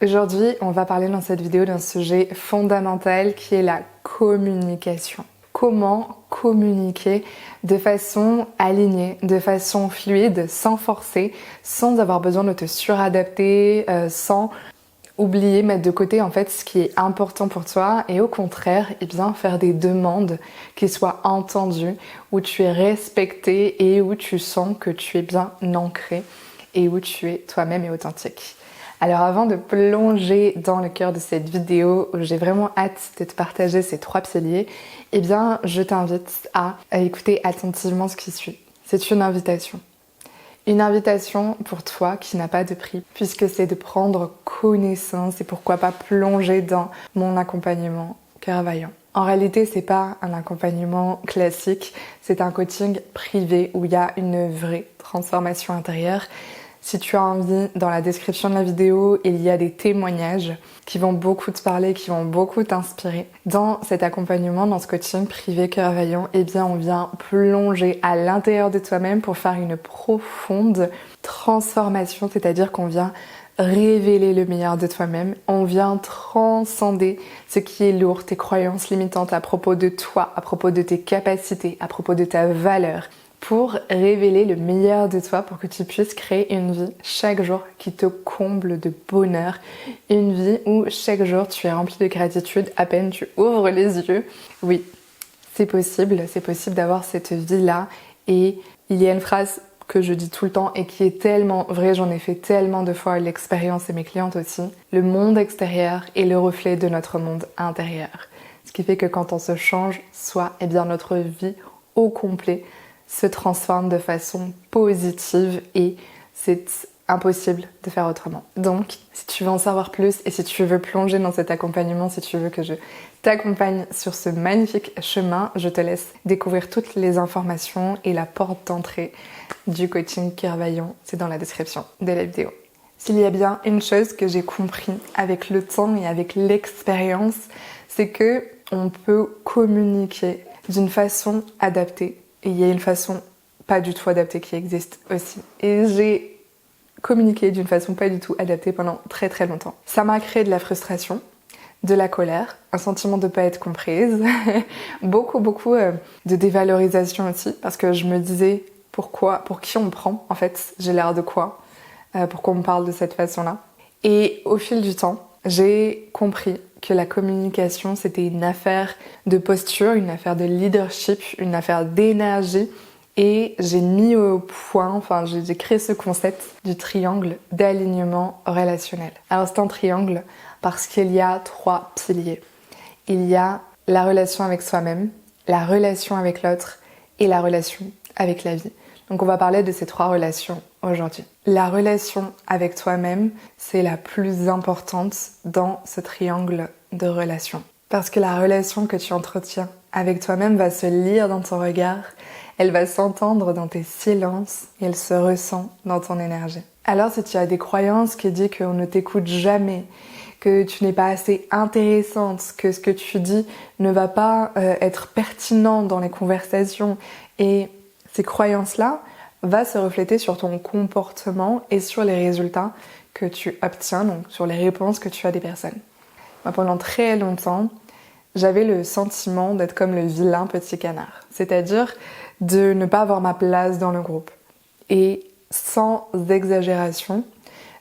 Aujourd'hui, on va parler dans cette vidéo d'un sujet fondamental qui est la communication. Comment communiquer de façon alignée, de façon fluide, sans forcer, sans avoir besoin de te suradapter, sans oublier, mettre de côté en fait ce qui est important pour toi et au contraire, faire des demandes qui soient entendues, où tu es respecté et où tu sens que tu es bien ancré et où tu es toi-même et authentique. Alors avant de plonger dans le cœur de cette vidéo où j'ai vraiment hâte de te partager ces 3 piliers, je t'invite à écouter attentivement ce qui suit. C'est une invitation. Une invitation pour toi qui n'a pas de prix, puisque c'est de prendre connaissance et pourquoi pas plonger dans mon accompagnement Cœur Vaillant. En réalité, c'est pas un accompagnement classique, c'est un coaching privé où il y a une vraie transformation intérieure. Si tu as envie, dans la description de la vidéo, il y a des témoignages qui vont beaucoup te parler, qui vont beaucoup t'inspirer. Dans cet accompagnement, dans ce coaching privé Cœur Vaillant, on vient plonger à l'intérieur de toi-même pour faire une profonde transformation, c'est-à-dire qu'on vient révéler le meilleur de toi-même. On vient transcender ce qui est lourd, tes croyances limitantes à propos de toi, à propos de tes capacités, à propos de ta valeur, pour révéler le meilleur de toi, pour que tu puisses créer une vie chaque jour qui te comble de bonheur, une vie où chaque jour tu es rempli de gratitude à peine tu ouvres les yeux. Oui, c'est possible d'avoir cette vie-là, et il y a une phrase que je dis tout le temps et qui est tellement vraie, j'en ai fait tellement de fois l'expérience et mes clientes aussi. Le monde extérieur est le reflet de notre monde intérieur. Ce qui fait que quand on se change soi, notre vie au complet se transforme de façon positive et c'est impossible de faire autrement. Donc, si tu veux en savoir plus et si tu veux plonger dans cet accompagnement, si tu veux que je t'accompagne sur ce magnifique chemin, je te laisse découvrir toutes les informations et la porte d'entrée du coaching Cœur Vaillant, c'est dans la description de la vidéo. S'il y a bien une chose que j'ai compris avec le temps et avec l'expérience, c'est que on peut communiquer d'une façon adaptée. Et il y a une façon pas du tout adaptée qui existe aussi. Et j'ai communiqué d'une façon pas du tout adaptée pendant très très longtemps. Ça m'a créé de la frustration, de la colère, un sentiment de pas être comprise, beaucoup de dévalorisation aussi, parce que je me disais pourquoi, pour qui on me prend en fait, j'ai l'air de quoi, pourquoi on me parle de cette façon-là. Et au fil du temps, j'ai compris que la communication, c'était une affaire de posture, une affaire de leadership, une affaire d'énergie. Et j'ai mis au point, j'ai créé ce concept du triangle d'alignement relationnel. Alors c'est un triangle parce qu'il y a 3 piliers. Il y a la relation avec soi-même, la relation avec l'autre et la relation avec la vie. Donc on va parler de ces 3 relations aujourd'hui. La relation avec toi-même, c'est la plus importante dans ce triangle de relations. Parce que la relation que tu entretiens avec toi-même va se lire dans ton regard, elle va s'entendre dans tes silences et elle se ressent dans ton énergie. Alors si tu as des croyances qui disent qu'on ne t'écoute jamais, que tu n'es pas assez intéressante, que ce que tu dis ne va pas être pertinent dans les conversations, et ces croyances-là vont se refléter sur ton comportement et sur les résultats que tu obtiens, donc sur les réponses que tu as des personnes. Moi, pendant très longtemps, j'avais le sentiment d'être comme le vilain petit canard, c'est-à-dire de ne pas avoir ma place dans le groupe. Et sans exagération,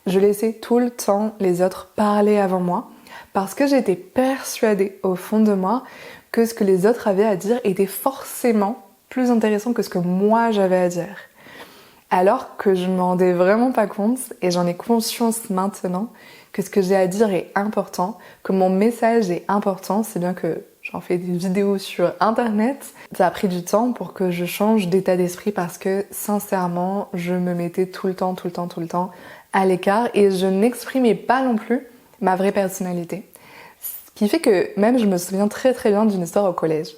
je laissais tout le temps les autres parler avant moi parce que j'étais persuadée au fond de moi que ce que les autres avaient à dire était forcément plus intéressant que ce que moi j'avais à dire. Alors que je ne m'en rendais vraiment pas compte, et j'en ai conscience maintenant, que ce que j'ai à dire est important, que mon message est important, c'est bien que j'en fais des vidéos sur internet. Ça a pris du temps pour que je change d'état d'esprit parce que sincèrement, je me mettais tout le temps à l'écart et je n'exprimais pas non plus ma vraie personnalité. Ce qui fait que même je me souviens très très bien d'une histoire au collège.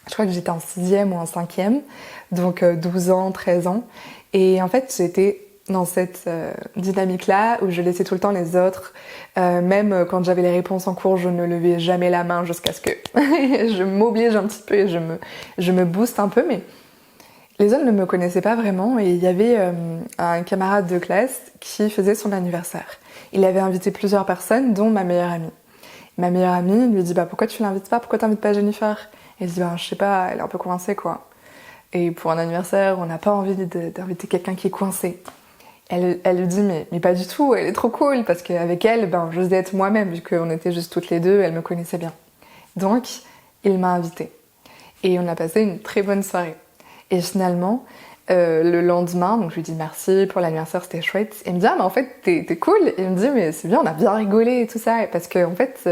Je crois que j'étais en 6e ou en 5e, donc 12 ans, 13 ans. Et en fait, j'étais dans cette dynamique-là où je laissais tout le temps les autres. Même quand j'avais les réponses en cours, je ne levais jamais la main jusqu'à ce que je m'oblige un petit peu et je me booste un peu. Mais les autres ne me connaissaient pas vraiment et il y avait un camarade de classe qui faisait son anniversaire. Il avait invité plusieurs personnes, dont ma meilleure amie. Ma meilleure amie lui dit pourquoi tu l'invites pas, pourquoi t'invites pas Jennifer? Et elle dit je sais pas, elle est un peu coincée quoi. Et pour un anniversaire, on n'a pas envie d'inviter quelqu'un qui est coincé. Elle lui dit mais pas du tout, elle est trop cool parce qu'avec elle, j'osais être moi-même vu qu'on était juste toutes les deux, elle me connaissait bien. Donc il m'a invitée et on a passé une très bonne soirée. Et finalement, le lendemain, donc je lui dis merci pour l'anniversaire, c'était chouette. Et il me dit mais en fait t'es cool. Et il me dit mais c'est bien, on a bien rigolé et tout ça. Parce que en fait,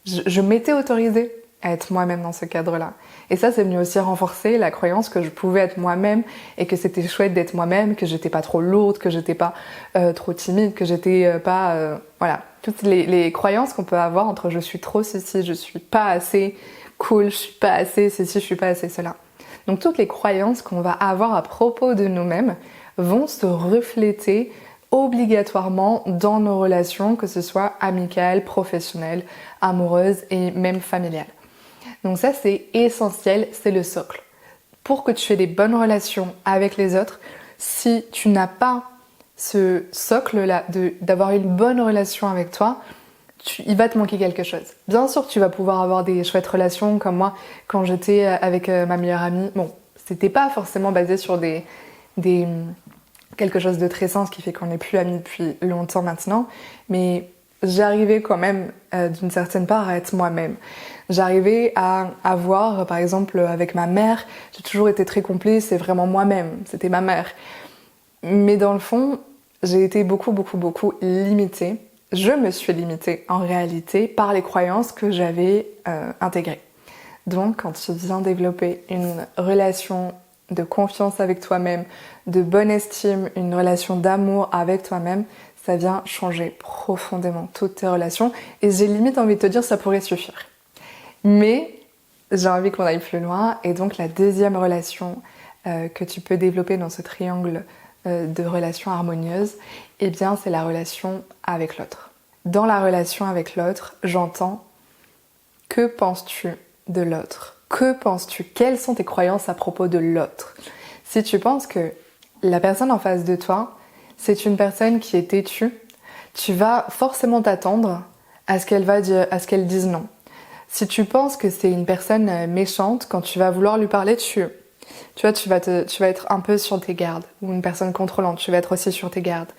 je m'étais autorisée à être moi-même dans ce cadre-là. Et ça, c'est venu aussi renforcer la croyance que je pouvais être moi-même et que c'était chouette d'être moi-même, que j'étais pas trop lourde, que j'étais pas trop timide, que j'étais pas... voilà, toutes les croyances qu'on peut avoir entre je suis trop ceci, je suis pas assez cool, je suis pas assez ceci, je suis pas assez cela. Donc toutes les croyances qu'on va avoir à propos de nous-mêmes vont se refléter obligatoirement dans nos relations, que ce soit amicales, professionnelles, amoureuses et même familiales. Donc ça, c'est essentiel, c'est le socle. Pour que tu aies des bonnes relations avec les autres, si tu n'as pas ce socle-là d'avoir une bonne relation avec toi, il va te manquer quelque chose. Bien sûr, tu vas pouvoir avoir des chouettes relations, comme moi, quand j'étais avec ma meilleure amie. Bon, c'était pas forcément basé sur quelque chose de très sain, ce qui fait qu'on n'est plus amis depuis longtemps maintenant, mais j'arrivais quand même d'une certaine part à être moi-même. J'arrivais à avoir, par exemple avec ma mère, j'ai toujours été très complice, c'est vraiment moi-même, c'était ma mère. Mais dans le fond, j'ai été beaucoup limitée. Je me suis limitée en réalité par les croyances que j'avais intégrées. Donc quand tu viens développer une relation de confiance avec toi-même, de bonne estime, une relation d'amour avec toi-même, ça vient changer profondément toutes tes relations. Et j'ai limite envie de te dire ça pourrait suffire. Mais j'ai envie qu'on aille plus loin. Et donc la deuxième relation que tu peux développer dans ce triangle de relations harmonieuses, eh bien c'est la relation avec l'autre. Dans la relation avec l'autre, j'entends que penses-tu de l'autre? Que penses-tu? Quelles sont tes croyances à propos de l'autre? Si tu penses que la personne en face de toi, c'est une personne qui est têtue, tu vas forcément t'attendre à ce qu'elle dise non. Si tu penses que c'est une personne méchante, quand tu vas vouloir lui parler, tu vas être un peu sur tes gardes, ou une personne contrôlante, tu vas être aussi sur tes gardes.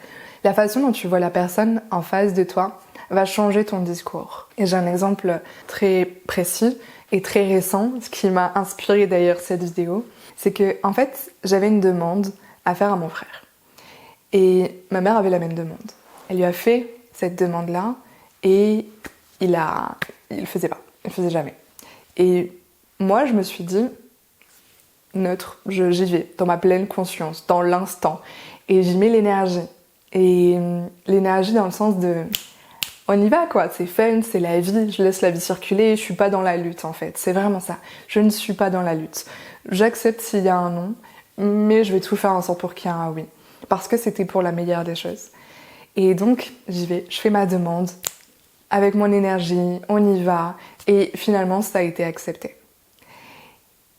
La façon dont tu vois la personne en face de toi va changer ton discours. Et j'ai un exemple très précis et très récent, ce qui m'a inspiré d'ailleurs cette vidéo, c'est que en fait, j'avais une demande à faire à mon frère. Et ma mère avait la même demande. Elle lui a fait cette demande-là et il faisait pas, il faisait jamais. Et moi, je me suis dit, neutre, j'y vais, dans ma pleine conscience, dans l'instant. Et j'y mets l'énergie. Et l'énergie dans le sens de... On y va quoi, c'est fun, c'est la vie, je laisse la vie circuler, je suis pas dans la lutte en fait, c'est vraiment ça. Je ne suis pas dans la lutte. J'accepte s'il y a un non, mais je vais tout faire en sorte pour qu'il y ait un oui. Parce que c'était pour la meilleure des choses. Et donc, j'y vais, je fais ma demande, avec mon énergie, on y va, et finalement, ça a été accepté.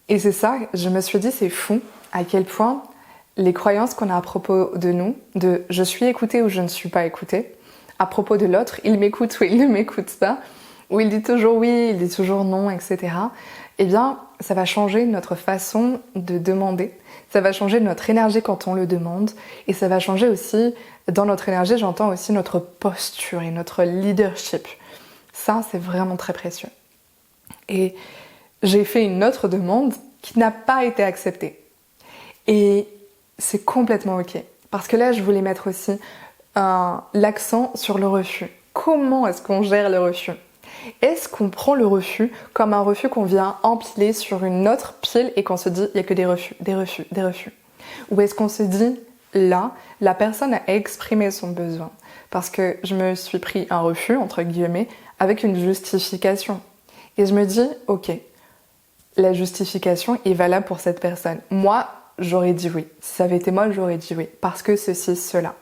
Et c'est ça, je me suis dit, c'est fou à quel point les croyances qu'on a à propos de nous, de je suis écoutée ou je ne suis pas écoutée, à propos de l'autre, il m'écoute ou il ne m'écoute pas, ou il dit toujours oui, il dit toujours non, etc. Eh bien, ça va changer notre façon de demander, ça va changer notre énergie quand on le demande, et ça va changer aussi, dans notre énergie, j'entends aussi notre posture et notre leadership. Ça, c'est vraiment très précieux. Et j'ai fait une autre demande qui n'a pas été acceptée. Et c'est complètement ok. Parce que là, je voulais mettre aussi l'accent sur le refus. Comment est-ce qu'on gère le refus? Est-ce qu'on prend le refus comme un refus qu'on vient empiler sur une autre pile et qu'on se dit il n'y a que des refus, des refus, des refus? Ou est-ce qu'on se dit là, la personne a exprimé son besoin parce que je me suis pris un refus, entre guillemets, avec une justification. Et je me dis ok, la justification est valable pour cette personne. Moi, j'aurais dit oui. Si ça avait été moi, j'aurais dit oui. Parce que ceci, cela.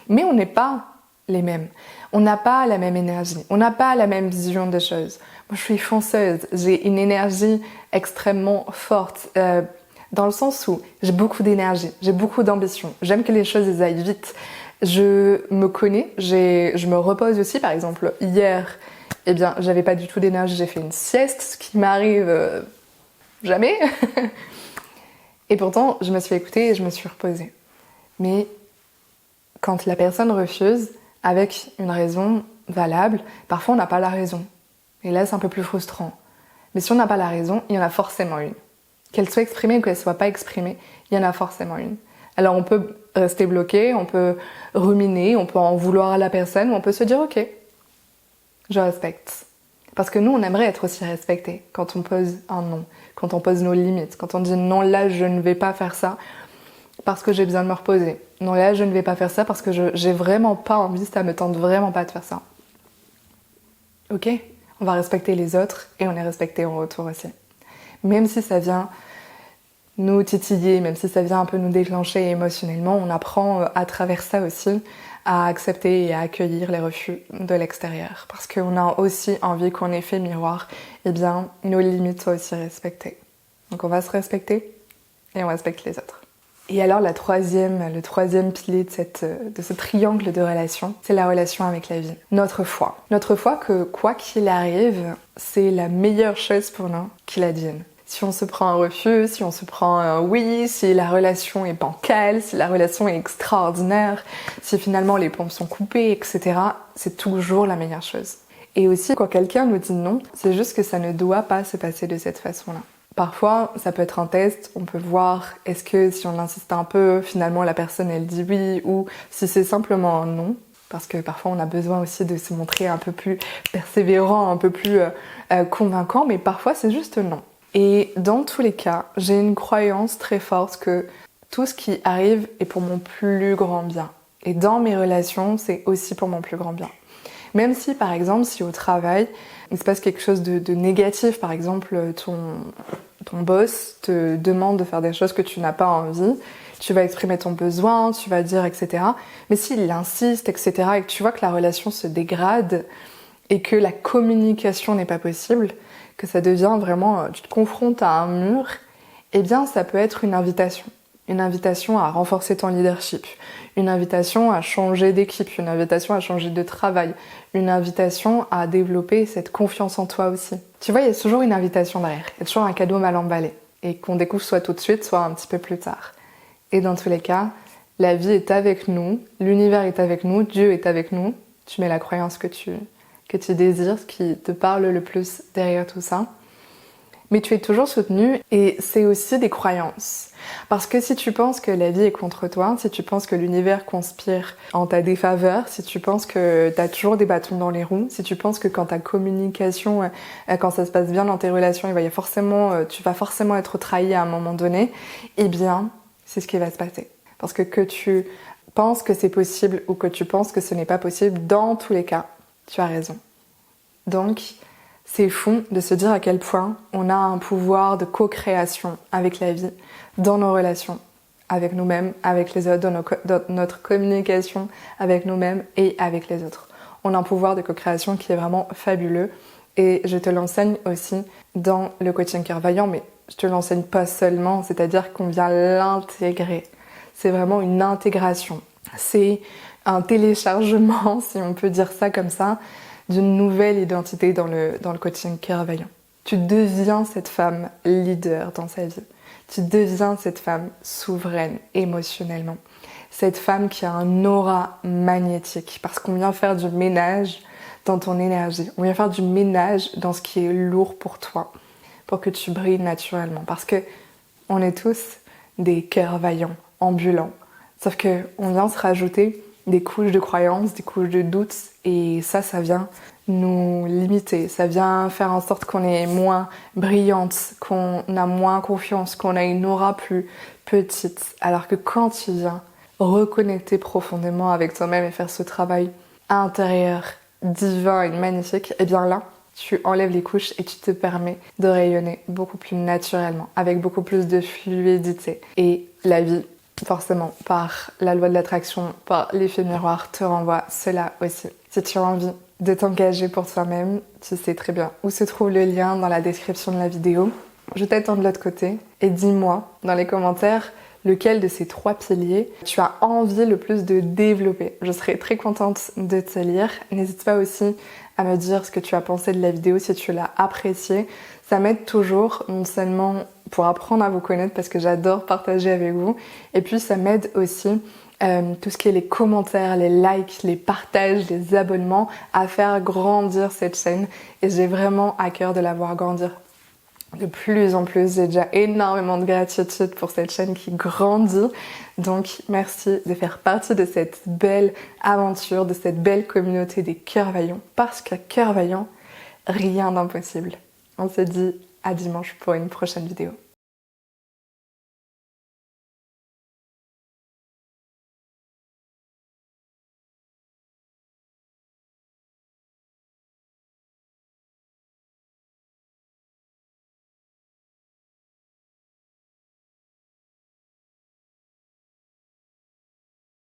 Mais on n'est pas les mêmes. On n'a pas la même énergie. On n'a pas la même vision des choses. Moi, je suis fonceuse. J'ai une énergie extrêmement forte. Dans le sens où j'ai beaucoup d'énergie. J'ai beaucoup d'ambition. J'aime que les choses aillent vite. Je me connais, je me repose aussi. Par exemple, hier, eh bien, j'avais pas du tout d'énergie, j'ai fait une sieste, ce qui m'arrive jamais. Et pourtant, je me suis écoutée et je me suis reposée. Mais quand la personne refuse, avec une raison valable, parfois on n'a pas la raison. Et là, c'est un peu plus frustrant. Mais si on n'a pas la raison, il y en a forcément une. Qu'elle soit exprimée ou qu'elle soit pas exprimée, il y en a forcément une. Alors on peut rester bloqué, on peut ruminer, on peut en vouloir à la personne, ou on peut se dire ok, je respecte. Parce que nous, on aimerait être aussi respectés quand on pose un non, quand on pose nos limites, quand on dit non, là, je ne vais pas faire ça parce que j'ai besoin de me reposer. Non, là, je ne vais pas faire ça parce que j'ai vraiment pas envie, ça me tente vraiment pas de faire ça. Ok, on va respecter les autres et on est respecté en retour aussi. Même si ça vient nous titiller, même si ça vient un peu nous déclencher émotionnellement, on apprend à travers ça aussi à accepter et à accueillir les refus de l'extérieur. Parce qu'on a aussi envie qu'en effet miroir, eh bien, nos limites soient aussi respectées. Donc on va se respecter et on respecte les autres. Et alors le troisième pilier de ce triangle de relations, c'est la relation avec la vie. Notre foi. Notre foi que quoi qu'il arrive, c'est la meilleure chose pour nous qu'il advienne. Si on se prend un refus, si on se prend un oui, si la relation est bancale, si la relation est extraordinaire, si finalement les pompes sont coupées, etc., c'est toujours la meilleure chose. Et aussi, quand quelqu'un nous dit non, c'est juste que ça ne doit pas se passer de cette façon-là. Parfois, ça peut être un test, on peut voir est-ce que si on insiste un peu, finalement la personne elle dit oui, ou si c'est simplement un non. Parce que parfois on a besoin aussi de se montrer un peu plus persévérant, un peu plus convaincant, mais parfois c'est juste non. Et dans tous les cas, j'ai une croyance très forte que tout ce qui arrive est pour mon plus grand bien. Et dans mes relations, c'est aussi pour mon plus grand bien. Même si, par exemple, si au travail, il se passe quelque chose de négatif, par exemple, ton boss te demande de faire des choses que tu n'as pas envie, tu vas exprimer ton besoin, tu vas dire, etc. Mais s'il insiste, etc., et que tu vois que la relation se dégrade et que la communication n'est pas possible, que ça devient vraiment, tu te confrontes à un mur, eh bien ça peut être une invitation. Une invitation à renforcer ton leadership, une invitation à changer d'équipe, une invitation à changer de travail, une invitation à développer cette confiance en toi aussi. Tu vois, il y a toujours une invitation derrière, il y a toujours un cadeau mal emballé, et qu'on découvre soit tout de suite, soit un petit peu plus tard. Et dans tous les cas, la vie est avec nous, l'univers est avec nous, Dieu est avec nous, tu mets la croyance que tu désires, ce qui te parle le plus derrière tout ça. Mais tu es toujours soutenu et c'est aussi des croyances. Parce que si tu penses que la vie est contre toi, si tu penses que l'univers conspire en ta défaveur, si tu penses que tu as toujours des bâtons dans les roues, si tu penses que quand ta communication, quand ça se passe bien dans tes relations, tu vas forcément être trahi à un moment donné, eh bien, c'est ce qui va se passer. Parce que tu penses que c'est possible ou que tu penses que ce n'est pas possible, dans tous les cas, tu as raison. Donc, c'est fou de se dire à quel point on a un pouvoir de co-création avec la vie, dans nos relations, avec nous-mêmes, avec les autres, dans notre communication avec nous-mêmes et avec les autres. On a un pouvoir de co-création qui est vraiment fabuleux et je te l'enseigne aussi dans le coaching Cœur Vaillant, mais je te l'enseigne pas seulement, c'est-à-dire qu'on vient l'intégrer. C'est vraiment une intégration. C'est un téléchargement, si on peut dire ça comme ça, d'une nouvelle identité dans le coaching Cœur Vaillant. Tu deviens cette femme leader dans sa vie. Tu deviens cette femme souveraine émotionnellement. Cette femme qui a un aura magnétique parce qu'on vient faire du ménage dans ton énergie. On vient faire du ménage dans ce qui est lourd pour toi, pour que tu brilles naturellement. Parce que on est tous des cœurs vaillants, ambulants. Sauf qu'on vient se rajouter des couches de croyances, des couches de doutes, et ça vient nous limiter, ça vient faire en sorte qu'on est moins brillante, qu'on a moins confiance, qu'on a une aura plus petite. Alors que quand tu viens reconnecter profondément avec toi-même et faire ce travail intérieur, divin et magnifique, et bien là, tu enlèves les couches et tu te permets de rayonner beaucoup plus naturellement, avec beaucoup plus de fluidité. Et la vie, forcément, par la loi de l'attraction, par l'effet miroir, te renvoie cela aussi. Si tu as envie de t'engager pour toi-même, tu sais très bien où se trouve le lien dans la description de la vidéo. Je t'attends de l'autre côté et dis-moi dans les commentaires lequel de ces 3 piliers tu as envie le plus de développer. Je serais très contente de te lire. N'hésite pas aussi à me dire ce que tu as pensé de la vidéo, si tu l'as appréciée. Ça m'aide toujours, non seulement pour apprendre à vous connaître parce que j'adore partager avec vous, et puis ça m'aide aussi tout ce qui est les commentaires, les likes, les partages, les abonnements, à faire grandir cette chaîne. Et j'ai vraiment à cœur de la voir grandir de plus en plus. J'ai déjà énormément de gratitude pour cette chaîne qui grandit. Donc merci de faire partie de cette belle aventure, de cette belle communauté des cœurs vaillants. Parce qu'à cœur vaillant, rien d'impossible. On se dit à dimanche pour une prochaine vidéo.